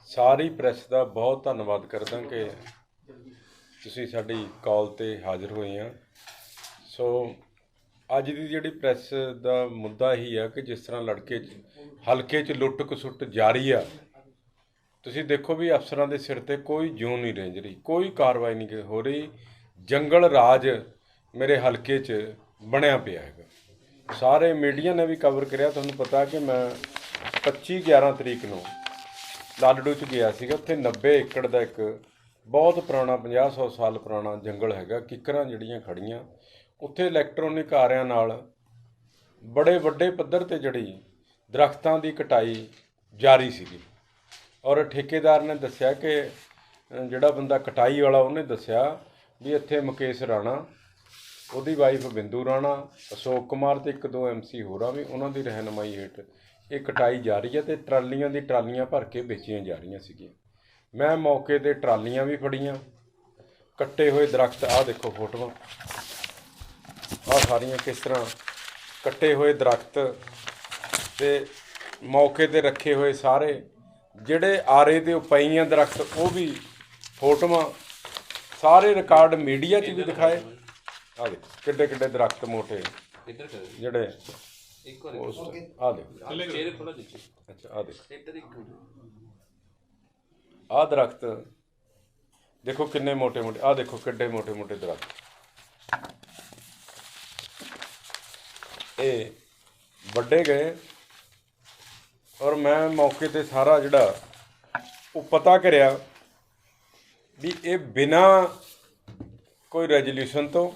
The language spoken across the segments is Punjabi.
ਸਾਰੀ ਪ੍ਰੈਸ ਦਾ ਬਹੁਤ ਧੰਨਵਾਦ ਕਰਦਾ ਕਿ ਤੁਸੀਂ ਸਾਡੀ ਕਾਲ 'ਤੇ ਹਾਜ਼ਰ ਹੋਏ ਆ। ਸੋ ਅੱਜ ਦੀ ਜਿਹੜੀ ਪ੍ਰੈਸ ਦਾ ਮੁੱਦਾ ਇਹੀ ਆ ਕਿ ਜਿਸ ਤਰ੍ਹਾਂ ਹਲਕੇ 'ਚ ਲੁੱਟ ਖਸੁੱਟ ਜਾਰੀ ਆ। ਤੁਸੀਂ ਦੇਖੋ ਵੀ ਅਫਸਰਾਂ ਦੇ ਸਿਰ 'ਤੇ ਕੋਈ ਜੂੰ ਨਹੀਂ ਰੇਂਜ ਰਹੀ, ਕੋਈ ਕਾਰਵਾਈ ਨਹੀਂ ਹੋ ਰਹੀ। ਜੰਗਲ ਰਾਜ ਮੇਰੇ ਹਲਕੇ 'ਚ ਬਣਿਆ ਪਿਆ ਹੈਗਾ। ਸਾਰੇ ਮੀਡੀਆ ਨੇ ਵੀ ਕਵਰ ਕਰਿਆ। ਤੁਹਾਨੂੰ ਪਤਾ ਕਿ ਮੈਂ 25/11 ਤਰੀਕ ਨੂੰ ਲਾਲੜੂ 'ਚ ਗਿਆ ਸੀਗਾ। ਉੱਥੇ 90 ਏਕੜ ਦਾ ਇੱਕ ਬਹੁਤ ਪੁਰਾਣਾ 50-100 ਸਾਲ ਪੁਰਾਣਾ ਜੰਗਲ ਹੈਗਾ। ਕਿੱਕਰਾਂ ਜਿਹੜੀਆਂ ਖੜੀਆਂ ਉੱਥੇ ਇਲੈਕਟ੍ਰੋਨਿਕ ਆਰਿਆਂ ਨਾਲ ਬੜੇ ਵੱਡੇ ਪੱਧਰ 'ਤੇ ਜਿਹੜੀ ਦਰੱਖਤਾਂ ਦੀ ਕਟਾਈ ਜਾਰੀ ਸੀਗੀ। ਔਰ ਠੇਕੇਦਾਰ ਨੇ ਦੱਸਿਆ ਕਿ ਜਿਹੜਾ ਬੰਦਾ ਕਟਾਈ ਵਾਲਾ ਉਹਨੇ ਦੱਸਿਆ ਵੀ ਇੱਥੇ ਮੁਕੇਸ਼ ਰਾਣਾ, ਉਹਦੀ ਵਾਈਫ ਬਿੰਦੂ ਰਾਣਾ, ਅਸ਼ੋਕ ਕੁਮਾਰ ਅਤੇ 1-2 MC ਹੋਰਾਂ ਵੀ ਉਹਨਾਂ ਦੀ ਰਹਿਨੁਮਾਈ ਹੇਠ ਇਹ ਕਟਾਈ ਜਾਰੀ ਹੈ ਅਤੇ ਟਰਾਲੀਆਂ ਦੀ ਟਰਾਲੀਆਂ ਭਰ ਕੇ ਵੇਚੀਆਂ ਜਾ ਰਹੀਆਂ ਸੀਗੀਆਂ। ਮੈਂ ਮੌਕੇ 'ਤੇ ਟਰਾਲੀਆਂ ਵੀ ਫੜੀਆਂ। ਕੱਟੇ ਹੋਏ ਦਰੱਖਤ, ਆਹ ਦੇਖੋ ਫੋਟੋਆਂ, ਆਹ ਸਾਰੀਆਂ ਕਿਸ ਤਰ੍ਹਾਂ ਕੱਟੇ ਹੋਏ ਦਰੱਖਤ ਅਤੇ ਮੌਕੇ 'ਤੇ ਰੱਖੇ ਹੋਏ ਸਾਰੇ ਜਿਹੜੇ ਆਰੇ ਦੇ ਪਈਆਂ ਦਰੱਖਤ, ਉਹ ਵੀ ਫੋਟੋਆਂ, ਸਾਰੇ ਰਿਕਾਰਡ ਮੀਡੀਆ 'ਚ ਵੀ ਦਿਖਾਏ। ਆਹ ਦੇਖੋ ਕਿੱਡੇ ਕਿੱਡੇ ਦਰੱਖਤ ਮੋਟੇ ਜਿਹੜੇ ਆਹ ਦੇਖੋ। ਅੱਛਾ ਆਹ ਦੇਖੋ, ਆਹ ਦਰੱਖਤ ਦੇਖੋ ਕਿੰਨੇ ਮੋਟੇ ਮੋਟੇ, ਆਹ ਦੇਖੋ ਕਿੱਡੇ ਮੋਟੇ ਮੋਟੇ ਦਰੱਖਤ ਇਹ ਵੱਡੇ ਗਏ। ਔਰ ਮੈਂ ਮੌਕੇ 'ਤੇ ਸਾਰਾ ਜਿਹੜਾ ਉਹ ਪਤਾ ਕਰਿਆ ਵੀ ਇਹ ਬਿਨਾਂ ਕੋਈ ਰੈਜੂਲੇਸ਼ਨ ਤੋਂ,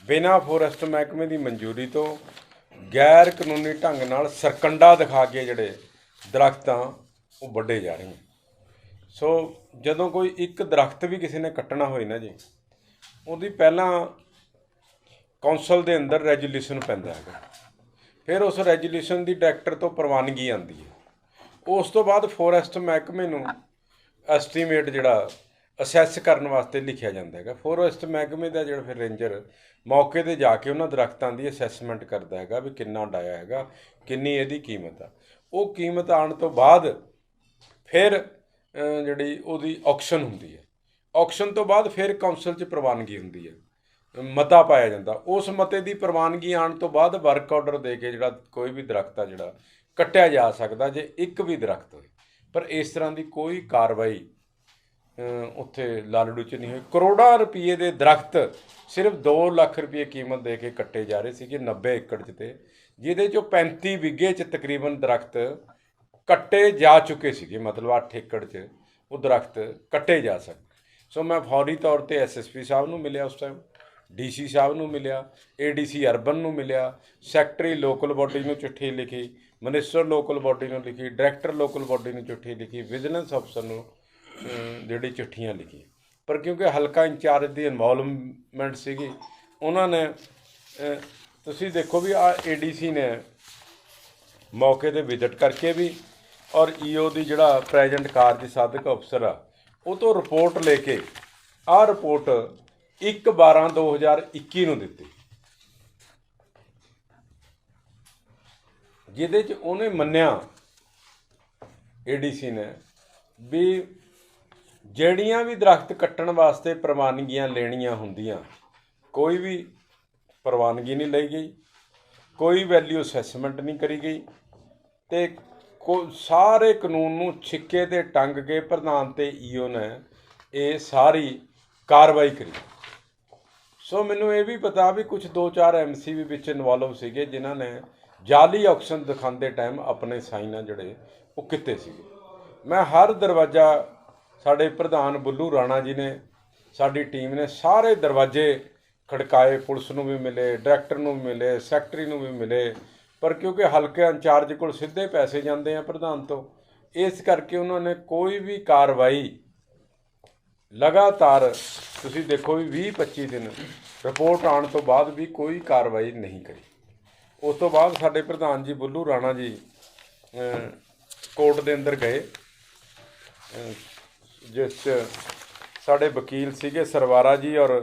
ਬਿਨਾਂ ਫੋਰੈਸਟ ਮਹਿਕਮੇ ਦੀ ਮਨਜ਼ੂਰੀ ਤੋਂ, ਗੈਰ ਕਾਨੂੰਨੀ ਢੰਗ ਨਾਲ ਸਰਕੰਡਾ ਦਿਖਾ ਕੇ ਜਿਹੜੇ ਦਰੱਖਤਾਂ ਉਹ ਵੱਢੇ ਜਾ ਰਹੇ। ਸੋ ਜਦੋਂ ਕੋਈ ਇੱਕ ਦਰੱਖਤ ਵੀ ਕਿਸੇ ਨੇ ਕੱਟਣਾ ਹੋਏ ਨਾ ਜੀ, ਉਹਦੀ ਪਹਿਲਾਂ ਕੌਂਸਲ ਦੇ ਅੰਦਰ ਰੈਜੂਲੇਸ਼ਨ ਪੈਂਦਾ ਹੈਗਾ। ਫਿਰ ਉਸ ਰੈਜੂਲੇਸ਼ਨ ਦੀ ਡਾਇਰੈਕਟਰ ਤੋਂ ਪ੍ਰਵਾਨਗੀ ਆਉਂਦੀ ਹੈ। ਉਸ ਤੋਂ ਬਾਅਦ ਫੋਰੈਸਟ ਮਹਿਕਮੇ ਨੂੰ ਐਸਟੀਮੇਟ ਜਿਹੜਾ ਅਸੈਸ ਕਰਨ ਵਾਸਤੇ ਲਿਖਿਆ ਜਾਂਦਾ ਹੈਗਾ। ਫੋਰੈਸਟ ਮਹਿਕਮੇ ਦਾ ਜਿਹੜਾ ਫਿਰ ਰੇਂਜਰ ਮੌਕੇ 'ਤੇ ਜਾ ਕੇ ਉਹਨਾਂ ਦਰੱਖਤਾਂ ਦੀ ਅਸੈਸਮੈਂਟ ਕਰਦਾ ਹੈਗਾ ਵੀ ਕਿੰਨਾ ਡਾਇਆ ਹੈਗਾ, ਕਿੰਨੀ ਇਹਦੀ ਕੀਮਤ ਆ। ਉਹ ਕੀਮਤ ਆਉਣ ਤੋਂ ਬਾਅਦ ਫਿਰ ਜਿਹੜੀ ਉਹਦੀ ਔਕਸ਼ਨ ਹੁੰਦੀ ਹੈ। ਔਕਸ਼ਨ ਤੋਂ ਬਾਅਦ ਫਿਰ ਕੌਂਸਲ 'ਚ ਪ੍ਰਵਾਨਗੀ ਹੁੰਦੀ ਹੈ, ਮਤਾ ਪਾਇਆ ਜਾਂਦਾ। ਉਸ ਮਤੇ ਦੀ ਪ੍ਰਵਾਨਗੀ ਆਉਣ ਤੋਂ ਬਾਅਦ ਵਰਕ ਆਰਡਰ ਦੇ ਕੇ ਜਿਹੜਾ ਕੋਈ ਵੀ ਦਰੱਖਤ ਆ ਜਿਹੜਾ ਕੱਟਿਆ ਜਾ ਸਕਦਾ, ਜੇ ਇੱਕ ਵੀ ਦਰੱਖਤ ਹੋਏ। ਪਰ ਇਸ ਤਰ੍ਹਾਂ ਦੀ ਕੋਈ ਕਾਰਵਾਈ ਉੱਥੇ ਲਾਲੜੂ 'ਚ ਨਹੀਂ ਹੋਈ। ਕਰੋੜਾਂ ਰੁਪਏ ਦੇ ਦਰੱਖਤ ਸਿਰਫ 2 ਲੱਖ ਰੁਪਏ ਕੀਮਤ ਦੇ ਕੇ ਕੱਟੇ ਜਾ ਰਹੇ ਸੀਗੇ 90 ਏਕੜ 'ਚ, ਤੇ ਜਿਹਦੇ 'ਚੋਂ 35 ਵਿਗੇ 'ਚ ਤਕਰੀਬਨ ਦਰੱਖਤ ਕੱਟੇ ਜਾ ਚੁੱਕੇ ਸੀਗੇ। ਮਤਲਬ 8 ਏਕੜ 'ਚ ਉਹ ਦਰੱਖਤ ਕੱਟੇ ਜਾ ਸਕਦੇ। ਸੋ ਮੈਂ ਫੌਰੀ ਤੌਰ 'ਤੇ SSP ਸਾਹਿਬ ਨੂੰ ਮਿਲਿਆ, ਉਸ ਟਾਈਮ DC ਸਾਹਿਬ ਨੂੰ ਮਿਲਿਆ, ADC ਅਰਬਨ ਨੂੰ ਮਿਲਿਆ, ਸੈਕਟਰੀ ਲੋਕਲ ਬਾਡੀ ਨੂੰ ਚਿੱਠੀ ਲਿਖੀ, ਮਿਨਿਸਟਰ ਲੋਕਲ ਬਾਡੀ ਨੂੰ ਲਿਖੀ, ਡਾਇਰੈਕਟਰ ਲੋਕਲ ਬਾਡੀ ਨੂੰ ਚਿੱਠੀ ਲਿਖੀ, ਵਿਜੀਲੈਂਸ ਅਫਸਰ ਨੂੰ ਜਿਹੜੀ ਚਿੱਠੀਆਂ ਲਿਖੀਆਂ। ਪਰ ਕਿਉਂਕਿ ਹਲਕਾ ਇੰਚਾਰਜ ਦੀ ਇਨਵੋਲਵਮੈਂਟ ਸੀਗੀ, ਉਹਨਾਂ ਨੇ ਤੁਸੀਂ ਦੇਖੋ ਵੀ ਆਹ ADC ਨੇ ਮੌਕੇ 'ਤੇ ਵਿਜ਼ਿਟ ਕਰਕੇ ਵੀ, ਔਰ EO ਦੀ ਜਿਹੜਾ ਪ੍ਰੈਜ਼ੈਂਟ ਕਾਰਜ ਸਾਧਕ ਅਫਸਰ ਆ ਉਹ ਤੋਂ ਰਿਪੋਰਟ ਲੈ ਕੇ ਆਹ ਰਿਪੋਰਟ 1/12/2021 ਨੂੰ ਦਿੱਤੀ, ਜਿਹਦੇ 'ਚ ਉਹਨੇ ਮੰਨਿਆ ADC ਨੇ ਵੀ ਜਿਹੜੀਆਂ ਵੀ ਦਰੱਖਤ ਕੱਟਣ ਵਾਸਤੇ ਪ੍ਰਵਾਨਗੀਆਂ ਲੈਣੀਆਂ ਹੁੰਦੀਆਂ, ਕੋਈ ਵੀ ਪ੍ਰਵਾਨਗੀ ਨਹੀਂ ਲਈ ਗਈ, ਕੋਈ ਵੈਲਿਊ ਅਸੈਸਮੈਂਟ ਨਹੀਂ ਕਰੀ ਗਈ, ਅਤੇ ਸਾਰੇ ਕਾਨੂੰਨ ਨੂੰ ਛਿੱਕੇ 'ਤੇ ਟੰਗ ਕੇ ਪ੍ਰਧਾਨ ਅਤੇ EO ਨੇ ਇਹ ਸਾਰੀ ਕਾਰਵਾਈ ਕਰੀ। ਸੋ ਮੈਨੂੰ ਇਹ ਵੀ ਪਤਾ ਵੀ ਕੁਛ 2-4 MC ਵੀ ਵਿੱਚ ਇਨਵੋਲਵ ਸੀਗੇ, ਜਿਨ੍ਹਾਂ ਨੇ ਜਾਲੀ ਔਕਸ਼ਨ ਦਿਖਾਉਂਦੇ ਟਾਈਮ ਆਪਣੇ ਸਾਈਨ ਆ ਜਿਹੜੇ ਉਹ ਕੀਤੇ ਸੀਗੇ। ਮੈਂ ਹਰ ਦਰਵਾਜ਼ਾ, ਸਾਡੇ ਪ੍ਰਧਾਨ ਬੁੱਲੂ ਰਾਣਾ ਜੀ ਨੇ, ਸਾਡੀ ਟੀਮ ਨੇ ਸਾਰੇ ਦਰਵਾਜ਼ੇ ਖੜਕਾਏ, ਪੁਲਿਸ ਨੂੰ ਵੀ ਮਿਲੇ, ਡਾਇਰੈਕਟਰ ਨੂੰ ਵੀ ਮਿਲੇ, ਸੈਕਟਰੀ ਨੂੰ ਵੀ ਮਿਲੇ। ਪਰ ਕਿਉਂਕਿ ਹਲਕੇ ਇੰਚਾਰਜ ਕੋਲ ਸਿੱਧੇ ਪੈਸੇ ਜਾਂਦੇ ਆ ਪ੍ਰਧਾਨ ਤੋਂ, ਇਸ ਕਰਕੇ ਉਹਨਾਂ ਨੇ ਕੋਈ ਵੀ ਕਾਰਵਾਈ ਲਗਾਤਾਰ, ਤੁਸੀਂ ਦੇਖੋ ਵੀ 20-25 ਦਿਨ ਰਿਪੋਰਟ ਆਉਣ ਤੋਂ ਬਾਅਦ ਵੀ ਕੋਈ ਕਾਰਵਾਈ ਨਹੀਂ ਕਰੀ। ਉਸ ਤੋਂ ਬਾਅਦ ਸਾਡੇ ਪ੍ਰਧਾਨ ਜੀ ਬੁੱਲੂ ਰਾਣਾ ਜੀ ਕੋਰਟ ਦੇ ਅੰਦਰ ਗਏ, ਜਿਸ 'ਚ ਸਾਡੇ ਵਕੀਲ ਸੀਗੇ ਸਰਵਾਰਾ ਜੀ ਔਰ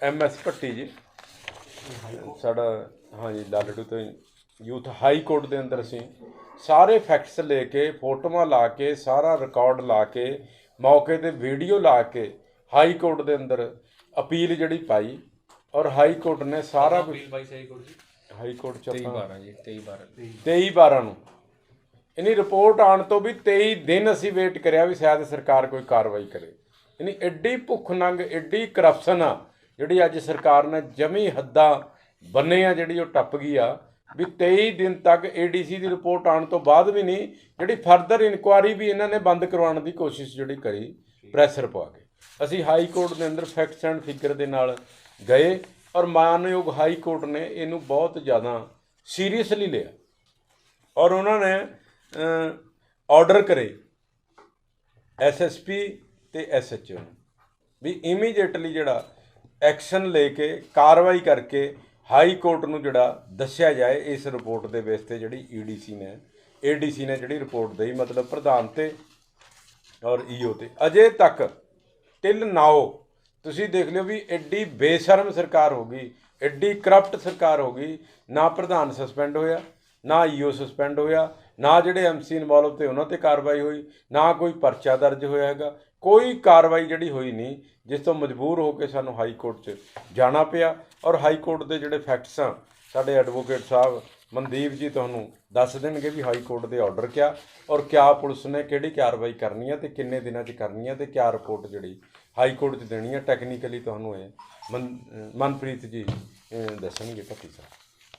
MS ਭੱਟੀ ਜੀ, ਸਾਡਾ ਹਾਂਜੀ ਲਾਲੜੂ ਤੋਂ ਯੂਥ ਹਾਈ ਕੋਰਟ ਦੇ ਅੰਦਰ ਅਸੀਂ ਸਾਰੇ ਫੈਕਟਸ ਲੈ ਕੇ, ਫੋਟੋਆਂ ਲਾ ਕੇ, ਸਾਰਾ ਰਿਕਾਰਡ ਲਾ ਕੇ, ਮੌਕੇ 'ਤੇ ਵੀਡੀਓ ਲਾ ਕੇ ਹਾਈ ਕੋਰਟ ਦੇ ਅੰਦਰ ਅਪੀਲ ਜਿਹੜੀ ਪਾਈ, ਔਰ ਹਾਈ ਕੋਰਟ ਨੇ ਸਾਰਾ ਕੁਝ, ਹਾਈ ਕੋਰਟ 'ਚ 23/12 ਨੂੰ ਇਹਨੀ ਰਿਪੋਰਟ ਆਉਣ ਤੋਂ ਵੀ 23 ਦਿਨ ਅਸੀਂ ਵੇਟ ਕਰਿਆ ਵੀ ਸ਼ਾਇਦ ਸਰਕਾਰ ਕੋਈ ਕਾਰਵਾਈ ਕਰੇ। ਯਾਨੀ ਐਡੀ ਭੁੱਖ ਨੰਗ, ਐਡੀ ਕਰਪਸ਼ਨ ਆ ਜਿਹੜੀ ਅੱਜ ਸਰਕਾਰ ਨੇ ਜਮੀ ਹੱਦਾਂ ਬੰਨੇ ਆ, ਜਿਹੜੀ ਉਹ ਟੱਪ ਗਈ ਆ ਵੀ 23 ਦਿਨ ਤੱਕ ADC ਦੀ ਰਿਪੋਰਟ ਆਉਣ ਤੋਂ ਬਾਅਦ ਵੀ ਨਹੀਂ, ਜਿਹੜੀ ਫਰਦਰ ਇਨਕੁਆਰੀ ਵੀ ਇਹਨਾਂ ਨੇ ਬੰਦ ਕਰਵਾਉਣ ਦੀ ਕੋਸ਼ਿਸ਼ ਜਿਹੜੀ ਕਰੀ ਪ੍ਰੈਸ਼ਰ ਪਵਾ ਕੇ। ਅਸੀਂ ਹਾਈ ਕੋਰਟ ਦੇ ਅੰਦਰ ਫੈਕਟਸ ਐਂਡ ਫਿਗਰ ਦੇ ਨਾਲ ਗਏ, ਔਰ ਮਾਨਯੋਗ ਹਾਈ ਕੋਰਟ ਨੇ ਇਹਨੂੰ ਬਹੁਤ ਜ਼ਿਆਦਾ ਸੀਰੀਅਸਲੀ ਲਿਆ, ਔਰ ਉਹਨਾਂ ਨੇ ਆਰਡਰ ਕਰੇ SSP ਤੇ SHO ਨੂੰ ਵੀ ਇਮੀਡੀਏਟਲੀ ਜਿਹੜਾ ਐਕਸ਼ਨ ਲੈ ਕੇ ਕਾਰਵਾਈ ਕਰਕੇ ਹਾਈ ਕੋਰਟ ਨੂੰ ਜਿਹੜਾ ਦੱਸਿਆ ਜਾਏ ਇਸ ਰਿਪੋਰਟ ਦੇ ਬੇਸ 'ਤੇ ਜਿਹੜੀ ADC ਨੇ ਜਿਹੜੀ ਰਿਪੋਰਟ ਦੇਈ, ਮਤਲਬ ਪ੍ਰਧਾਨ ਤੇ ਔਰ EO ਤੇ। ਅਜੇ ਤੱਕ ਟਿਲ ਨਾਓ ਤੁਸੀਂ ਦੇਖ ਲਿਓ ਵੀ ਐਡੀ ਬੇਸ਼ਰਮ ਸਰਕਾਰ ਹੋ ਗਈ, ਐਡੀ ਕਰਪਟ ਸਰਕਾਰ ਹੋ ਗਈ, ਨਾ ਪ੍ਰਧਾਨ ਸਸਪੈਂਡ ਹੋਇਆ, ਨਾ EO ਸਸਪੈਂਡ ਹੋਇਆ, ਨਾ ਜਿਹੜੇ MC ਇਨਵੋਲਵ ਤੇ ਉਹਨਾਂ ਤੇ ਕਾਰਵਾਈ ਹੋਈ, ਨਾ ਕੋਈ ਪਰਚਾ ਦਰਜ ਹੋਇਆ ਹੈਗਾ, ਕੋਈ ਕਾਰਵਾਈ ਜਿਹੜੀ ਹੋਈ ਨਹੀਂ, ਜਿਸ ਤੋਂ ਮਜਬੂਰ ਹੋ ਕੇ ਸਾਨੂੰ ਹਾਈ ਕੋਰਟ 'ਚ ਜਾਣਾ ਪਿਆ। ਔਰ ਹਾਈ ਕੋਰਟ ਦੇ ਜਿਹੜੇ ਫੈਕਟਸ ਆ, ਸਾਡੇ ਐਡਵੋਕੇਟ ਸਾਹਿਬ ਮਨਦੀਪ ਜੀ ਤੁਹਾਨੂੰ ਦੱਸ ਦੇਣਗੇ ਵੀ ਹਾਈ ਕੋਰਟ ਦੇ ਆਰਡਰ ਕਿਆ, ਔਰ ਕਿਆ ਪੁਲਿਸ ਨੇ ਕਿਹੜੀ ਕਾਰਵਾਈ ਕਰਨੀ ਹੈ ਤੇ ਕਿੰਨੇ ਦਿਨਾਂ 'ਚ ਕਰਨੀ ਹੈ, ਤੇ ਕਿਆ ਰਿਪੋਰਟ ਜਿਹੜੀ ਹਾਈ ਕੋਰਟ 'ਚ ਦੇਣੀ ਹੈ। ਟੈਕਨੀਕਲੀ ਤੁਹਾਨੂੰ ਇਹ ਮਨਪ੍ਰੀਤ ਜੀ ਦੱਸਣਗੇ ਭੱਟੀ ਸਾਹਿਬ।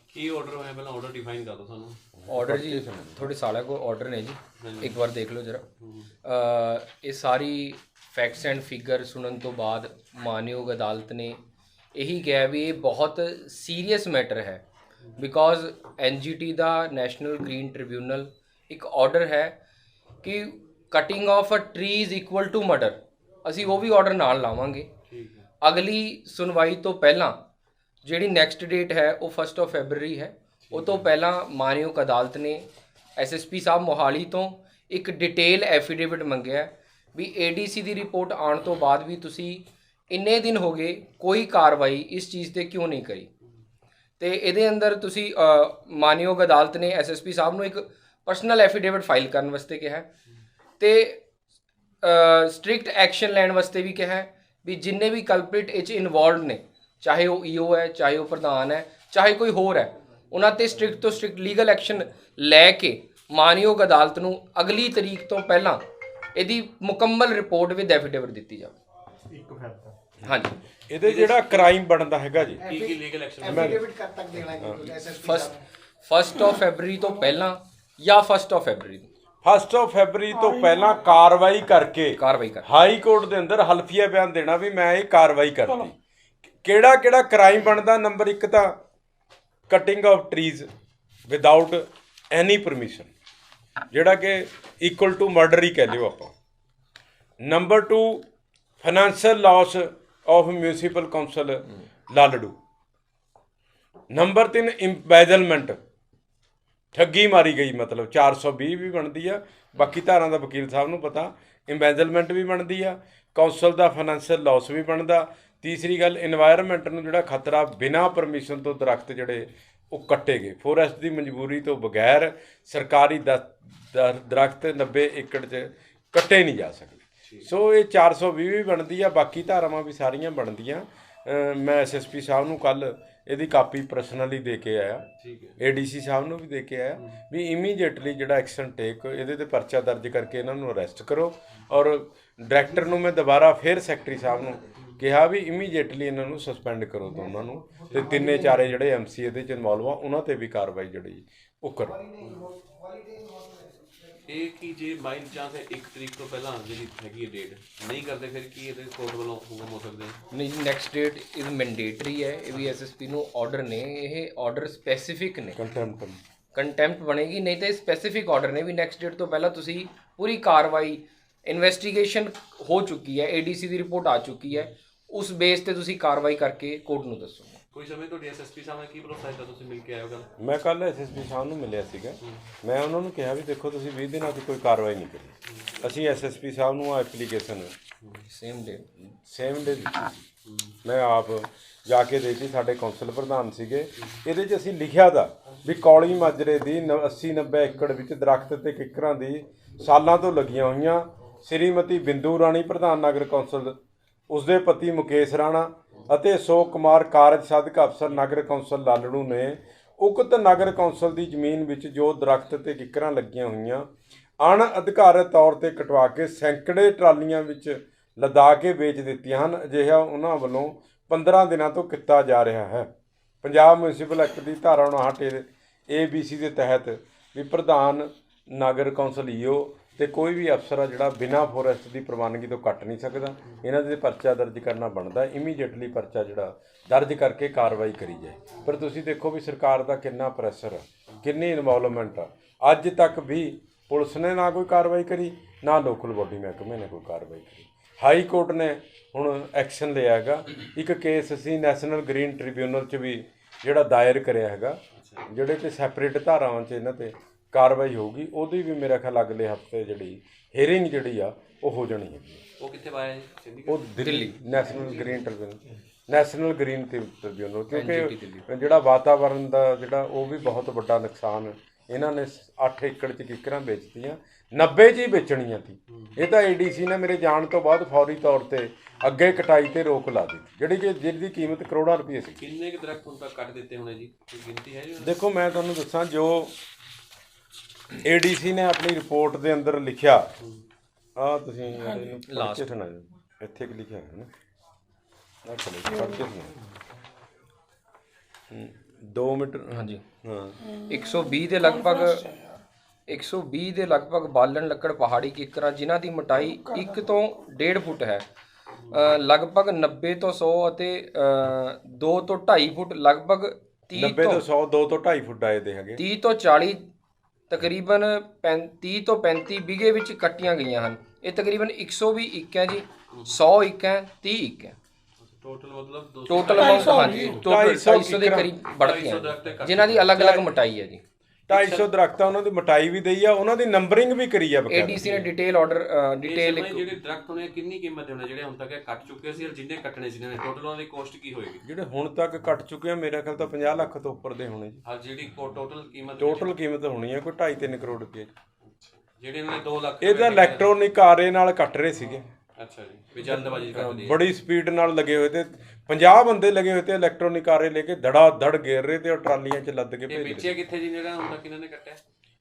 ਕੀ ਆਰਡਰ ਹੋਇਆ, ਪਹਿਲਾਂ ਆਰਡਰ ਡਿਫਾਈਨ ਕਰ ਦਿਓ ਸਾਨੂੰ। ਆਰਡਰ ਜੀ ਤੁਹਾਡੇ ਸਾਰਿਆਂ ਕੋਲ ਆਰਡਰ ਨੇ ਜੀ, ਇੱਕ ਵਾਰ ਦੇਖ ਲਓ ਜਰਾ। ਇਹ ਸਾਰੀ ਫੈਕਟਸ ਐਂਡ ਫਿਗਰ ਸੁਣਨ ਤੋਂ ਬਾਅਦ ਮਾਨਯੋਗ ਅਦਾਲਤ ਨੇ ਇਹੀ ਕਿਹਾ ਵੀ ਇਹ ਬਹੁਤ ਸੀਰੀਅਸ ਮੈਟਰ ਹੈ, ਬਿਕੋਜ਼ NGT ਦਾ ਨੈਸ਼ਨਲ ਗ੍ਰੀਨ ਟ੍ਰਿਬਿਊਨਲ ਇੱਕ ਆਰਡਰ ਹੈ ਕਿ cutting of a tree is equal to murder, ਅਸੀਂ ਉਹ ਵੀ ਆਰਡਰ ਨਾਲ ਲਾਵਾਂਗੇ। ਅਗਲੀ ਸੁਣਵਾਈ ਤੋਂ ਪਹਿਲਾਂ ਜਿਹੜੀ ਨੈਕਸਟ ਡੇਟ ਹੈ ਉਹ 1 ਫਰਵਰੀ ਹੈ, ਉਹ ਤੋਂ ਪਹਿਲਾਂ ਮਾਨਯੋਗ ਅਦਾਲਤ ਨੇ SSP ਸਾਹਿਬ ਮੋਹਾਲੀ ਤੋਂ ਇੱਕ ਡਿਟੇਲ ਐਫੀਡੇਵਿਟ ਮੰਗਿਆ ਵੀ ADC ਦੀ ਰਿਪੋਰਟ ਆਉਣ ਤੋਂ ਬਾਅਦ ਵੀ ਤੁਸੀਂ ਇੰਨੇ ਦਿਨ ਹੋ ਗਏ ਕੋਈ ਕਾਰਵਾਈ ਇਸ ਚੀਜ਼ 'ਤੇ ਕਿਉਂ ਨਹੀਂ ਕਰੀ। ਤੇ ਇਹਦੇ ਅੰਦਰ ਤੁਸੀਂ ਮਾਨਯੋਗ ਅਦਾਲਤ ਨੇ SSP ਸਾਹਿਬ ਨੂੰ ਇੱਕ ਪਰਸਨਲ ਐਫੀਡੇਵਿਟ ਫਾਈਲ ਕਰਨ ਵਾਸਤੇ ਕਿਹਾ, ਤੇ ਸਟ੍ਰਿਕਟ ਐਕਸ਼ਨ ਲੈਣ ਵਾਸਤੇ ਵੀ ਕਿਹਾ ਵੀ ਜਿੰਨੇ ਵੀ ਕਲਪ੍ਰਿਟ ਇਹ 'ਚ ਇਨਵੋਲਵਡ ਨੇ, ਚਾਹੇ ਉਹ EO ਹੈ, ਚਾਹੇ ਉਹ ਪ੍ਰਧਾਨ ਹੈ, ਚਾਹੇ ਕੋਈ ਹੋਰ ਹੈ, ਉਹਨਾਂ 'ਤੇ ਸਟ੍ਰਿਕਟ ਤੋਂ ਸਟ੍ਰਿਕਟ ਲੀਗਲ ਐਕਸ਼ਨ ਲੈ ਕੇ ਮਾਨਯੋਗ ਅਦਾਲਤ ਨੂੰ ਅਗਲੀ ਤਰੀਕ ਤੋਂ ਪਹਿਲਾਂ ਇਹਦੀ ਮੁਕੰਮਲ ਰਿਪੋਰਟ ਵਿਦ ਐਫੀਡੇਵਿਟ ਦਿੱਤੀ ਜਾਵੇ। 1 ਫਰਵਰੀ ਹਾਂਜੀ, ਇਹਦੇ ਜਿਹੜਾ ਕ੍ਰਾਈਮ ਬਣਦਾ ਹੈਗਾ ਜੀ, ਕੀ ਲੀਗਲ ਐਕਸ਼ਨ ਐਫੀਡੇਵਿਟ ਕਦ ਤੱਕ ਦੇਣਾ ਹੈ SSP ਫਸਟ ਆਫ ਫਰਵਰੀ ਤੋਂ ਪਹਿਲਾਂ ਜਾਂ 1 ਫਰਵਰੀ ਨੂੰ 1 ਫਰਵਰੀ ਤੋਂ ਪਹਿਲਾਂ ਕਾਰਵਾਈ ਕਰਕੇ ਹਾਈ ਕੋਰਟ ਦੇ ਅੰਦਰ ਹਲਫੀਆ ਬਿਆਨ ਦੇਣਾ ਵੀ ਮੈਂ ਇਹ ਕਾਰਵਾਈ ਕਰਤੀ। ਕਿਹੜਾ ਕਿਹੜਾ ਕ੍ਰਾਈਮ ਬਣਦਾ? ਨੰਬਰ 1 ਤਾਂ cutting of trees without any permission, ਜਿਹੜਾ ਕਿ ਇਕੁਅਲ ਟੂ ਮਰਡਰ ਹੀ ਕਹਿ ਲਿਓ ਆਪਾਂ। Number 2 financial loss of municipal council Lalru. Number 3 ਇੰਪੈਜ਼ਲਮੈਂਟ, ਠੱਗੀ ਮਾਰੀ ਗਈ, ਮਤਲਬ 420 ਵੀ ਬਣਦੀ ਆ, ਬਾਕੀ ਧਾਰਾਂ ਦਾ ਵਕੀਲ ਸਾਹਿਬ ਨੂੰ ਪਤਾ। ਇੰਪੈਜ਼ਲਮੈਂਟ ਵੀ ਬਣਦੀ ਆ, ਕੌਂਸਲ ਦਾ ਫਾਈਨੈਂਸ਼ੀਅਲ ਲਾਸ ਵੀ ਬਣਦਾ। ਤੀਸਰੀ ਗੱਲ, ਇਨਵਾਇਰਨਮੈਂਟ ਨੂੰ ਜਿਹੜਾ ਖਤਰਾ, ਬਿਨਾਂ ਪਰਮਿਸ਼ਨ ਤੋਂ ਦਰਖਤ ਜਿਹੜੇ ਉਹ ਕੱਟੇ ਗਏ, ਫੋਰੈਸਟ ਦੀ ਮਨਜ਼ੂਰੀ ਤੋਂ ਬਗੈਰ ਸਰਕਾਰੀ ਦਰਖਤ 90 ਏਕੜ 'ਚ ਕੱਟੇ ਨਹੀਂ ਜਾ ਸਕਦੇ। ਸੋ ਇਹ 420 ਵੀ ਬਣਦੀ ਆ, ਬਾਕੀ ਧਾਰਾਵਾਂ ਵੀ ਸਾਰੀਆਂ ਬਣਦੀਆਂ। ਮੈਂ SSP ਸਾਹਿਬ ਨੂੰ ਕੱਲ੍ਹ ਇਹਦੀ ਕਾਪੀ ਪਰਸਨਲੀ ਦੇ ਕੇ ਆਇਆ, ADC ਸਾਹਿਬ ਨੂੰ ਵੀ ਦੇ ਕੇ ਆਇਆ ਵੀ ਇਮੀਡੀਏਟਲੀ ਜਿਹੜਾ ਐਕਸ਼ਨ ਟੇਕ, ਇਹਦੇ 'ਤੇ ਪਰਚਾ ਦਰਜ ਕਰਕੇ ਇਹਨਾਂ ਨੂੰ ਅਰੈਸਟ ਕਰੋ। ਔਰ ਡਾਇਰੈਕਟਰ ਨੂੰ ਮੈਂ ਦੁਬਾਰਾ ਫਿਰ ਸੈਕਟਰੀ ਸਾਹਿਬ ਨੂੰ ਕਿਹਾ ਵੀ ਇਮੀਡੀਏਟਲੀ ਇਹਨਾਂ ਨੂੰ ਸਸਪੈਂਡ ਕਰੋ ਦੋਨਾਂ ਨੂੰ, ਤੇ 3-4 ਜਿਹੜੇ MC ਇਹਦੇ 'ਚ ਇਨਵੋਲਵ ਆ ਉਹਨਾਂ 'ਤੇ ਵੀ ਕਾਰਵਾਈ ਜਿਹੜੀ ਉਹ ਕਰੋ। ਇਹ ਕੀ ਜੇ ਬਾਈ ਚਾਂਸ 1 ਤਰੀਕ ਤੋਂ ਪਹਿਲਾਂ ਜਿਹੜੀ ਹੈਗੀ ਡੇਟ ਨਹੀਂ ਕਰਦੇ, ਫਿਰ ਕੀ ਇਹਦੇ ਕੋਰਟ ਵੱਲੋਂ ਹੁਕਮ ਹੋ ਸਕਦੇ? ਨਹੀਂ ਜੀ, ਨੈਕਸਟ ਡੇਟ ਇਜ਼ ਮੈਂਡੇਟਰੀ ਹੈ। ਇਹ ਵੀ SSP ਨੂੰ ਆਰਡਰ ਨੇ, ਇਹ ਆਰਡਰ ਸਪੈਸੀਫਿਕ ਨੇ। ਕੰਟੈਂਪਟ ਬਣੇਗੀ, ਨਹੀਂ ਤੇ ਸਪੈਸੀਫਿਕ ਆਰਡਰ ਨੇ ਵੀ ਨੈਕਸਟ ਡੇਟ ਤੋਂ ਪਹਿਲਾਂ ਤੁਸੀਂ ਪੂਰੀ ਕਾਰਵਾਈ, ਇਨਵੈਸਟੀਗੇਸ਼ਨ ਹੋ ਚੁੱਕੀ ਹੈ, ADC ਦੀ ਰਿਪੋਰਟ ਆ ਚੁੱਕੀ ਹੈ, ਉਸ ਬੇਸ ਤੇ ਤੁਸੀਂ ਕਾਰਵਾਈ ਕਰਕੇ ਕੋਰਟ ਨੂੰ ਦੱਸੋ। ਕੋਈ ਸਮੇਂ ਤੁਹਾਡੀ SSP ਸਾਹਿਬ ਨੇ ਕੀ ਭਰੋਸਾ ਦਿੱਤਾ, ਤੁਸੀਂ ਮਿਲ ਕੇ ਆਏ ਹੋ ਕੱਲ? ਮੈਂ ਕੱਲ੍ਹ SSP ਸਾਹਿਬ ਨੂੰ ਮਿਲਿਆ ਸੀਗਾ, ਮੈਂ ਉਹਨਾਂ ਨੂੰ ਕਿਹਾ ਵੀ ਦੇਖੋ ਤੁਸੀਂ 20 ਦਿਨਾਂ 'ਚ ਕੋਈ ਕਾਰਵਾਈ ਨਹੀਂ ਕਰੀ, ਅਸੀਂ ਐਸਐਸਪੀ ਸਾਹਿਬ ਨੂੰ application same day same day ਦਿੱਤੀ ਸੀ। ਮੈਂ ਆਪ ਜਾ ਕੇ ਦੇਖੀ, ਸਾਡੇ ਕੌਂਸਲ ਪ੍ਰਧਾਨ ਸੀਗੇ। ਇਹਦੇ 'ਚ ਅਸੀਂ ਲਿਖਿਆ ਦਾ ਵੀ ਕੌਲੀ ਮਾਜਰੇ ਦੀ 80-90 ਏਕੜ ਵਿੱਚ ਦਰਖਤ ਤੇ ਕਿੱਕਰਾਂ ਦੀ ਸਾਲਾਂ ਤੋਂ ਲੱਗੀਆਂ ਹੋਈਆਂ। ਸ਼੍ਰੀਮਤੀ ਬਿੰਦੂ ਰਾਣੀ ਪ੍ਰਧਾਨ ਨਗਰ ਕੌਂਸਲ, ਉਸਦੇ ਪਤੀ ਮੁਕੇਸ਼ ਰਾਣਾ ਅਤੇ ਅਸ਼ੋਕ ਕੁਮਾਰ ਕਾਰਜ ਸਾਧਕ ਅਫਸਰ ਨਗਰ ਕੌਂਸਲ ਲਾਲੜੂ ਨੇ ਉਕਤ ਨਗਰ ਕੌਂਸਲ ਦੀ ਜ਼ਮੀਨ ਵਿੱਚ ਜੋ ਦਰਖਤ ਤੇ ਕਿੱਕਰਾਂ ਲੱਗੀਆਂ ਹੋਈਆਂ ਅਣ ਅਧਿਕਾਰਤ ਤੌਰ ਤੇ ਕਟਵਾ ਕੇ ਸੈਂਕੜੇ ਟਰਾਲੀਆਂ ਵਿੱਚ ਲਦਾ ਕੇ ਵੇਚ ਦਿੱਤੀਆਂ ਹਨ। ਅਜਿਹਾ ਉਹਨਾਂ ਵੱਲੋਂ 15 ਦਿਨਾਂ ਤੋਂ ਕੀਤਾ ਜਾ ਰਿਹਾ ਹੈ। ਪੰਜਾਬ ਮਿਊਨਿਸਪਲ ਐਕਟ ਦੀ ਧਾਰਾ 59 ABC ਦੇ ਤਹਿਤ ਵੀ ਪ੍ਰਧਾਨ ਨਗਰ ਕੌਂਸਲ ਈਓ ਤੇ ਕੋਈ ਵੀ ਅਫਸਰ ਆ ਜਿਹੜਾ ਬਿਨਾਂ ਫੋਰੈਸਟ ਦੀ ਪ੍ਰਵਾਨਗੀ ਤੋਂ ਕੱਟ ਨਹੀਂ ਸਕਦਾ। ਇਹਨਾਂ ਦੇ ਪਰਚਾ ਦਰਜ ਕਰਨਾ ਬਣਦਾ, ਇਮੀਡੀਏਟਲੀ ਪਰਚਾ ਜਿਹੜਾ ਦਰਜ ਕਰਕੇ ਕਾਰਵਾਈ ਕਰੀ ਜਾਏ। ਪਰ ਤੁਸੀਂ ਦੇਖੋ ਵੀ ਸਰਕਾਰ ਦਾ ਕਿੰਨਾ ਪ੍ਰੈਸ਼ਰ ਆ, ਕਿੰਨੀ ਇਨਵੋਲਵਮੈਂਟ ਆ। ਅੱਜ ਤੱਕ ਵੀ ਪੁਲਿਸ ਨੇ ਨਾ ਕੋਈ ਕਾਰਵਾਈ ਕਰੀ, ਨਾ ਲੋਕਲ ਬੋਡੀ ਮਹਿਕਮੇ ਨੇ ਕੋਈ ਕਾਰਵਾਈ ਕਰੀ। ਹਾਈ ਕੋਰਟ ਨੇ ਹੁਣ ਐਕਸ਼ਨ ਲਿਆ ਹੈਗਾ। ਇੱਕ ਕੇਸ ਅਸੀਂ ਨੈਸ਼ਨਲ ਗ੍ਰੀਨ ਟ੍ਰਿਬਿਊਨਲ 'ਚ ਵੀ ਜਿਹੜਾ ਦਾਇਰ ਕਰਿਆ ਹੈਗਾ, ਜਿਹੜੇ ਤੇ ਸੈਪਰੇਟ ਧਾਰਾਵਾਂ 'ਚ ਇਹਨਾਂ ਤੇ ਕਾਰਵਾਈ ਹੋਊਗੀ। ਉਹਦੀ ਵੀ ਮੇਰਾ ਖਿਆਲ ਅਗਲੇ ਹਫਤੇ ਜਿਹੜੀ ਹੀਅਰਿੰਗ ਜਿਹੜੀ ਆ ਉਹ ਹੋ ਜਾਣੀ ਹੈਗੀ। ਉਹ ਕਿੱਥੇ ਪਾਇਆ ਜੀ? ਉਹ ਦਿੱਲੀ ਨੈਸ਼ਨਲ ਗ੍ਰੀਨ ਟ੍ਰਿਬਿਊਨਲ ਕਿਉਂਕਿ ਜਿਹੜਾ ਵਾਤਾਵਰਨ ਦਾ ਜਿਹੜਾ ਉਹ ਵੀ ਬਹੁਤ ਵੱਡਾ ਨੁਕਸਾਨ ਇਹਨਾਂ ਨੇ 8 ਏਕੜ 'ਚ ਕਿੱਕਰਾਂ ਵੇਚਤੀਆਂ, 90 'ਚ ਹੀ ਵੇਚਣੀਆਂ ਸੀ। ਇਹ ਤਾਂ ADC ਨੇ ਮੇਰੇ ਜਾਣ ਤੋਂ ਬਾਅਦ ਫੌਰੀ ਤੌਰ ਤੇ ਅੱਗੇ ਕਟਾਈ ਤੇ ਰੋਕ ਲਾ ਦਿੱਤੀ, ਜਿਹਦੀ ਕੀਮਤ ਕਰੋੜਾਂ ਰੁਪਏ ਸੀ। ਕਿੰਨੇ ਕੁ ਦਰਖਤ ਹੁਣ ਤੱਕ ਕੱਟ ਦਿੱਤੇ ਹੋਣੇ ਜੀ, ਕੋਈ ਗਿਣਤੀ ਹੈ ਜੀ? ਦੇਖੋ ਮੈਂ ਤੁਹਾਨੂੰ ਦੱਸਾਂ, ਜੋ ADC ਨੇ ਆਪਣੀ ਰਿਪੋਰਟ ਦੇ ਅੰਦਰ ਲਿਖਿਆ, ਆ ਤੁਸੀਂ ਲਾਸਟ ਸੁਣਾਓ, ਇੱਥੇ ਕਿ ਲਿਖਿਆ ਹੈ ਨਾ, ਆ ਚਲੋ ਪੜ੍ਹ ਕੇ ਸੁਣਾਓ। 2 ਮਿੰਟ। ਹਾਂਜੀ ਹਾਂ 120 ਦੇ ਲਗਭਗ ਬਾਲਣ ਲੱਕੜ ਪਹਾੜੀ ਕਿੱਕਰਾਂ ਜਿਨ੍ਹਾਂ ਦੀ ਮੋਟਾਈ 1 ਤੋਂ 1.5 ਫੁੱਟ ਹੈ, ਲਗਭਗ 90 ਤੋਂ 100 ਅਤੇ 2 ਤੋਂ 2.5 ਫੁੱਟ, ਲਗਭਗ 90 ਤੋਂ 100 2 ਤੋਂ 2.5 ਫੁੱਟ ਆਏ ਦੇ ਹੈਗੇ। 30 ਤੋਂ 40 ਤਕਰੀਬਨ 30 ਤੋਂ 35 ਵਿਗੇ ਵਿੱਚ ਕੱਟੀਆਂ ਗਈਆਂ ਹਨ। ਇਹ ਤਕਰੀਬਨ 120 ਇੱਕ ਹੈ ਜੀ, 100 ਇੱਕ ਹੈ, 30 ਇੱਕ ਹੈ। ਟੋਟਲ ਮਤਲਬ ਟੋਟਲ ਅਮਾਉਂਟ ਹਾਂਜੀ ਟੋਟਲ 250 ਦੇ ਕਰੀਬ बढ़तीਆਂ, ਜਿਨ੍ਹਾਂ ਦੀ ਅਲੱਗ-ਅਲੱਗ ਮੋਟਾਈ ਹੈ ਜੀ। 250 ਦਰਖਤਾਂ ਉਹਨਾਂ ਦੀ ਮੋਟਾਈ ਵੀ ਦਈ ਆ, ਉਹਨਾਂ ਦੀ ਨੰਬਰਿੰਗ ਵੀ ਕਰੀ ਆ। ADC ਨੇ ਡਿਟੇਲ ਆਰਡਰ ਡਿਟੇਲ ਜਿਹੜੇ ਦਰਖਤ ਹੋਣੇ ਕਿੰਨੀ ਕੀਮਤ ਦੇ ਹੋਣੇ ਜਿਹੜੇ ਹੁਣ ਤੱਕ ਕੱਟ ਚੁੱਕੇ ਸੀ, ਔਰ ਜਿੰਨੇ ਕੱਟਣੇ ਸੀ ਨੇ ਟੋਟਲ ਉਹਨਾਂ ਦੀ ਕੋਸਟ ਕੀ ਹੋਏਗੀ? ਜਿਹੜੇ ਹੁਣ ਤੱਕ ਕੱਟ ਚੁੱਕੇ ਆ ਮੇਰਾ ਖਿਆਲ ਤਾਂ 50 ਲੱਖ ਤੋਂ ਉੱਪਰ ਦੇ ਹੋਣੇ ਜੀ। ਹਾਂ ਜਿਹੜੀ ਟੋਟਲ ਕੀਮਤ ਹੋਣੀ ਆ ਕੋਈ 2.5-3 ਕਰੋੜ ਰੁਪਏ। ਜਿਹੜੇ ਇਹਨਾਂ ਨੇ 2 ਲੱਖ ਇਹ ਤਾਂ ਇਲੈਕਟ੍ਰੋਨਿਕ ਆਰੇ ਨਾਲ ਕੱਟ ਰਹੇ ਸੀਗੇ। ਅੱਛਾ ਜੀ, ਵੀ ਜਲਦਬਾਜ਼ੀ ਕਰਦੇ ਬੜੀ ਸਪੀਡ ਨਾਲ ਲੱਗੇ ਹੋਏ ਤੇ 50 ਬੰਦੇ ਲੱਗੇ ਹੋਏ ਤੇ ਇਲੈਕਟ੍ਰੋਨਿਕ ਆਰੇ ਲੈ ਕੇ ਧੜਾ ਧੜ ਘੇਰ ਰਹੇ ਤੇ ਉਹ ਟਰਾਲੀਆਂ 'ਚ ਲੱਦ ਕੇ ਭੇਜ ਰਹੇ। ਵੇਚਿਆ ਕਿੱਥੇ ਜੀ ਜਿਹੜਾ ਹੁਣ ਤੱਕ ਇਹਨਾਂ ਨੇ ਕੱਟਿਆ?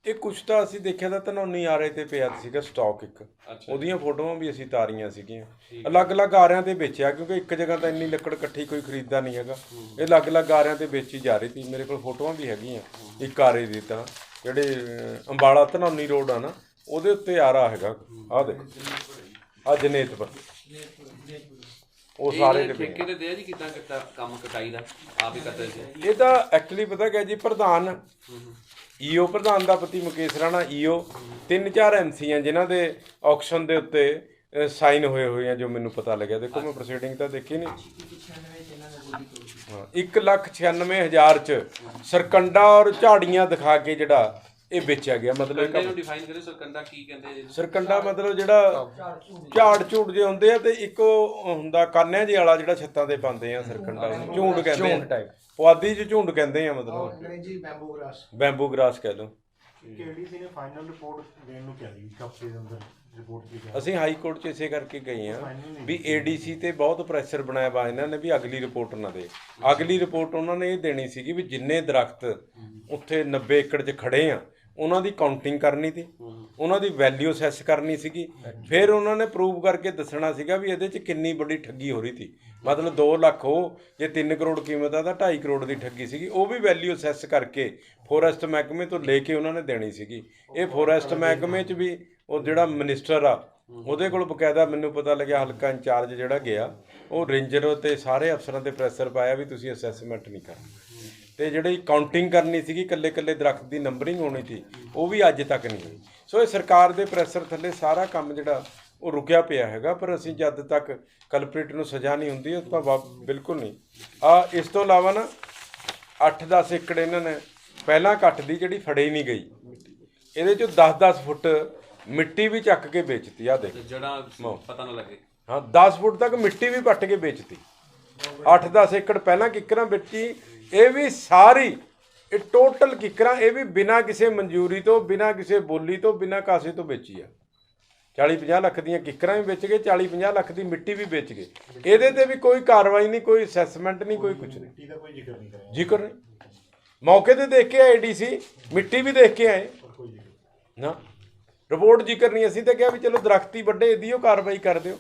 ਇਹ ਕੁਛ ਤਾਂ ਅਸੀਂ ਦੇਖਿਆ ਤਾਂ ਧਨੌਨੀ ਆਰੇ ਤੇ ਪਿਆ ਸੀਗਾ ਸਟਾਕ ਇੱਕ, ਉਹਦੀਆਂ ਫੋਟੋਆਂ ਵੀ ਅਸੀਂ ਤਾਰੀਆਂ ਸੀਗੀਆਂ। ਅਲੱਗ-ਅਲੱਗ ਆਰਿਆਂ ਤੇ ਵੇਚਿਆ, ਕਿਉਂਕਿ ਇੱਕ ਜਗ੍ਹਾ ਤਾਂ ਇੰਨੀ ਲੱਕੜ ਇਕੱਠੀ ਕੋਈ ਖਰੀਦਦਾ ਨਹੀਂ ਹੈਗਾ। ਇਹ ਅਲੱਗ-ਅਲੱਗ ਆਰਿਆਂ ਤੇ ਵੇਚੀ ਜਾ ਰਹੀ ਸੀ। ਮੇਰੇ ਕੋਲ ਫੋਟੋਆਂ ਵੀ ਹੈਗੀਆਂ ਇੱਕ ਆਰੇ ਦੀ, ਤਾਂ ਜਿਹੜੇ ਅੰਬਾਲਾ ਧਨੌਨੀ ਰੋਡ ਆ ਨਾ, ਉਹਦੇ ਉੱਤੇ ਆਰਾ ਹੈਗਾ। ਆਹ ਦੇਖੋ, ਆ ਜਨੇਤਪੁਰ, ਉਹ ਸਾਰੇ ਠੇਕੇ ਤੇ ਦਿਆ ਜੀ ਕਿੱਦਾਂ ਕੀਤਾ ਕੰਮ ਕਟਾਈ ਦਾ, ਆਪ ਹੀ ਕਰਦੇ ਸੀ? ਇਹ ਤਾਂ ਐਕਚੁਅਲੀ ਪਤਾ ਕਿਆ ਜੀ, ਪ੍ਰਧਾਨ ਈਓ ਪ੍ਰਧਾਨ ਦਾ ਪਤੀ ਮੁਕੇਸ਼ ਰਾਣਾ ਈਓ, 3-4 MC ਆ ਜਿਨ੍ਹਾਂ ਦੇ ਆਕਸ਼ਨ ਦੇ ਉੱਤੇ ਸਾਈਨ ਹੋਏ ਆ, ਜੋ ਮੈਨੂੰ ਪਤਾ ਲੱਗਿਆ। ਦੇਖੋ ਮੈਂ ਪ੍ਰੋਸੀਡਿੰਗ ਤਾਂ ਦੇਖੀ ਨਹੀਂ। ਹਾਂ 1,96,000 ਚ ਸਰਕੰਡਾ ਔਰ ਝਾੜੀਆਂ ਦਿਖਾ ਕੇ ਜਿਹੜਾ ਇਹ ਵੇਚਿਆ ਗਿਆ। ਮਤਲਬ ਇਹਨੂੰ ਡਿਫਾਈਨ ਕਰੇ, ਸਰਕੰਡਾ ਕੀ ਕਹਿੰਦੇ ਜੀ? ਸਰਕੰਡਾ ਮਤਲਬ ਜਿਹੜਾ ਝਾੜ ਝੂੜ ਜੇ ਹੁੰਦੇ ਆ, ਤੇ ਇੱਕ ਹੁੰਦਾ ਕਾਨਿਆਂ ਜਿਹੇ ਵਾਲਾ ਜਿਹੜਾ ਛੱਤਾਂ ਤੇ ਪਾਉਂਦੇ ਆ, ਸਰਕੰਡਾ ਝੂੰਡ ਕਹਿੰਦੇ ਆ, ਪੁਆਧੀ 'ਚ ਝੂੰਡ ਕਹਿੰਦੇ ਆ, ਮਤਲਬ ਬੈਂਬੂ ਗ੍ਰਾਸ ਕਹਿ ਲਓ। ADC ਨੇ ਫਾਈਨਲ ਰਿਪੋਰਟ ਦੇਣ ਨੂੰ ਕਿਹਾ ਸੀ ਹਫ਼ਤੇ ਦੇ ਅੰਦਰ ਰਿਪੋਰਟ ਕੀ। ਅਸੀਂ ਹਾਈ ਕੋਰਟ 'ਚ ਇਸੇ ਕਰਕੇ ਗਏ ਆ ਵੀ ADC ਤੇ ਬਹੁਤ ਪ੍ਰੈਸ਼ਰ ਬਣਾਇਆ ਵਾ ਇਹਨਾਂ ਨੇ ਵੀ ਅਗਲੀ ਰਿਪੋਰਟ ਨਾ ਦੇ। ਅਗਲੀ ਰਿਪੋਰਟ ਉਹਨਾਂ ਨੇ ਇਹ ਦੇਣੀ ਸੀਗੀ ਵੀ ਜਿੰਨੇ ਦਰਖਤ ਉੱਥੇ 90 ਏਕੜ 'ਚ ਖੜੇ ਆ ਉਹਨਾਂ ਦੀ ਕਾਊਂਟਿੰਗ ਕਰਨੀ ਸੀ, ਉਹਨਾਂ ਦੀ ਵੈਲਿਊ ਅਸੈਸ ਕਰਨੀ ਸੀਗੀ। ਫਿਰ ਉਹਨਾਂ ਨੇ ਪ੍ਰੂਵ ਕਰਕੇ ਦੱਸਣਾ ਸੀਗਾ ਵੀ ਇਹਦੇ 'ਚ ਕਿੰਨੀ ਵੱਡੀ ਠੱਗੀ ਹੋ ਰਹੀ ਸੀ। ਮਤਲਬ 2 ਲੱਖ ਹੋ, ਜੇ 3 ਕਰੋੜ ਕੀਮਤ ਆ ਤਾਂ 2.5 ਕਰੋੜ ਦੀ ਠੱਗੀ ਸੀਗੀ। ਉਹ ਵੀ ਵੈਲਿਊ ਅਸੈਸ ਕਰਕੇ ਫੋਰੈਸਟ ਮਹਿਕਮੇ ਤੋਂ ਲੈ ਕੇ ਉਹਨਾਂ ਨੇ ਦੇਣੀ ਸੀਗੀ। ਇਹ ਫੋਰੈਸਟ ਮਹਿਕਮੇ 'ਚ ਵੀ ਉਹ ਜਿਹੜਾ ਮਿਨਿਸਟਰ ਆ ਉਹਦੇ ਕੋਲ ਬਕਾਇਦਾ ਮੈਨੂੰ ਪਤਾ ਲੱਗਿਆ ਹਲਕਾ ਇੰਚਾਰਜ ਜਿਹੜਾ ਗਿਆ, ਉਹ ਰੇਂਜਰ ਤੇ ਸਾਰੇ ਅਫਸਰਾਂ ਤੇ ਪ੍ਰੈਸ਼ਰ ਪਾਇਆ ਵੀ ਤੁਸੀਂ ਅਸੈਸਮੈਂਟ ਨਹੀਂ ਕਰਨੀ। ਤੇ ਜਿਹੜੀ ਕਾਊਂਟਿੰਗ ਕਰਨੀ ਸੀਗੀ, ਇਕੱਲੇ ਦਰਖਤ ਦੀ ਨੰਬਰਿੰਗ ਹੋਣੀ ਸੀ, ਉਹ ਵੀ ਅੱਜ ਤੱਕ ਨਹੀਂ ਹੋਈ। ਸੋ ਇਹ ਸਰਕਾਰ ਦੇ ਪ੍ਰੈਸ਼ਰ ਥੱਲੇ ਸਾਰਾ ਕੰਮ ਜਿਹੜਾ ਉਹ ਰੁਕਿਆ ਪਿਆ ਹੈਗਾ। ਪਰ ਅਸੀਂ ਜਦ ਤੱਕ ਕਲਪਰੇਟ ਨੂੰ ਸਜ਼ਾ ਨਹੀਂ ਹੁੰਦੀ ਉਹ ਤਾਂ ਬਿਲਕੁਲ ਨਹੀਂ। ਇਸ ਤੋਂ ਇਲਾਵਾ ਨਾ 8-10 ਏਕੜ ਇਹਨਾਂ ਨੇ ਪਹਿਲਾਂ ਕੱਟ ਦੀ ਜਿਹੜੀ ਫੜੀ ਨਹੀਂ ਗਈ, ਇਹਦੇ 'ਚੋਂ 10-10 ਫੁੱਟ ਮਿੱਟੀ ਵੀ ਚੱਕ ਕੇ ਵੇਚਤੀ ਆ ਦੇਖ। ਤੇ ਜੜਾਂ ਪਤਾ ਨਾ ਲੱਗੇ। ਹਾਂ 10 ਫੁੱਟ ਤੱਕ ਮਿੱਟੀ ਵੀ ਪੱਟ ਕੇ ਵੇਚਤੀ। 8-10 ਏਕੜ ਪਹਿਲਾਂ ਕਿੱਕਰਾਂ ਵੇਚੀ। ਇਹ ਵੀ ਸਾਰੀ ਇਹ ਟੋਟਲ ਕਿੱਕਰਾਂ ਇਹ ਵੀ ਬਿਨਾਂ ਕਿਸੇ ਮਨਜ਼ੂਰੀ ਤੋਂ, ਬਿਨਾਂ ਕਿਸੇ ਬੋਲੀ ਤੋਂ, ਬਿਨਾਂ ਕਾਸੇ ਤੋਂ ਵੇਚੀ ਆ। 40-50 ਲੱਖ ਦੀਆਂ ਕਿੱਕਰਾਂ ਵੀ ਵੇਚ ਗਏ, 40-50 ਲੱਖ ਦੀ ਮਿੱਟੀ ਵੀ ਵੇਚ ਗਏ। ਇਹਦੇ ਤੇ ਵੀ ਕੋਈ ਕਾਰਵਾਈ ਨਹੀਂ, ਕੋਈ ਅਸੈਸਮੈਂਟ ਨਹੀਂ, ਕੋਈ ਕੁਝ ਨਹੀਂ। ਮਿੱਟੀ ਦਾ ਕੋਈ ਜ਼ਿਕਰ ਨਹੀਂ ਕਰਿਆ। ਜ਼ਿਕਰ ਨਹੀਂ। ਮੌਕੇ ਤੇ ਦੇਖ ਕੇ ਆਏ ਡੀਸੀ, ਮਿੱਟੀ ਵੀ ਦੇਖ ਕੇ ਆਏ ਕੋਈ ਜ਼ਿਕਰ ਨਾ, ਰਿਪੋਰਟ ਜ਼ਿਕਰ ਨਹੀਂ। ਅਸੀਂ ਤਾਂ ਕਿਹਾ ਵੀ ਚਲੋ ਦਰਖਤੀ ਵੱਡੇ ਇਹਦੀ ਉਹ ਕਾਰਵਾਈ ਕਰ ਦਿਓ,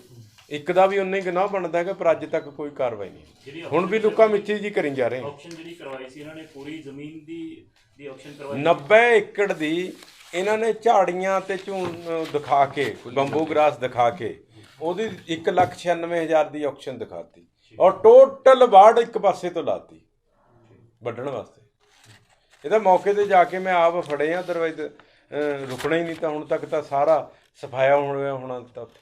ਇੱਕ ਦਾ ਵੀ ਉਨਾ ਹੀ ਗੁਨਾਹ ਬਣਦਾ ਹੈਗਾ, ਪਰ ਅੱਜ ਤੱਕ ਕੋਈ ਕਾਰਵਾਈ ਨਹੀਂ। ਹੁਣ ਵੀ ਲੁੱਕਾ ਮਿੱਟੀ ਜੀ ਕਰੀ ਜਾ ਰਹੇ। ਆਕਸ਼ਨ ਜਿਹੜੀ ਕਰਵਾਈ ਸੀ ਇਹਨਾਂ ਨੇ ਪੂਰੀ ਜ਼ਮੀਨ ਦੀ ਆਕਸ਼ਨ ਕਰਵਾਈ 90 ਏਕੜ ਦੀ ਇਹਨਾਂ ਨੇ ਝਾੜੀਆਂ ਤੇ ਝੂਣ ਦਿਖਾ ਕੇ, ਬੰਬੂ ਗ੍ਰਾਸ ਦਿਖਾ ਕੇ ਉਹਦੀ 1,96,000 ਦੀ ਆਕਸ਼ਨ ਦਿਖਾਤੀ, ਔਰ ਟੋਟਲ ਵਾਰਡ ਇੱਕ ਪਾਸੇ ਤੋਂ ਲਾਤੀ ਵੱਢਣ ਵਾਸਤੇ। ਇਹਦਾ ਮੌਕੇ ਤੇ ਜਾ ਕੇ ਮੈਂ ਆਪ ਫੜੇ ਆ, ਅਦਰਵਾਈਜ਼ ਰੁਕਣਾ ਹੀ ਨਹੀਂ ਤਾਂ ਹੁਣ ਤੱਕ ਤਾਂ ਸਾਰਾ ਸਫਾਇਆ ਹੋਣਾ ਤਾਂ ਉੱਥੇ।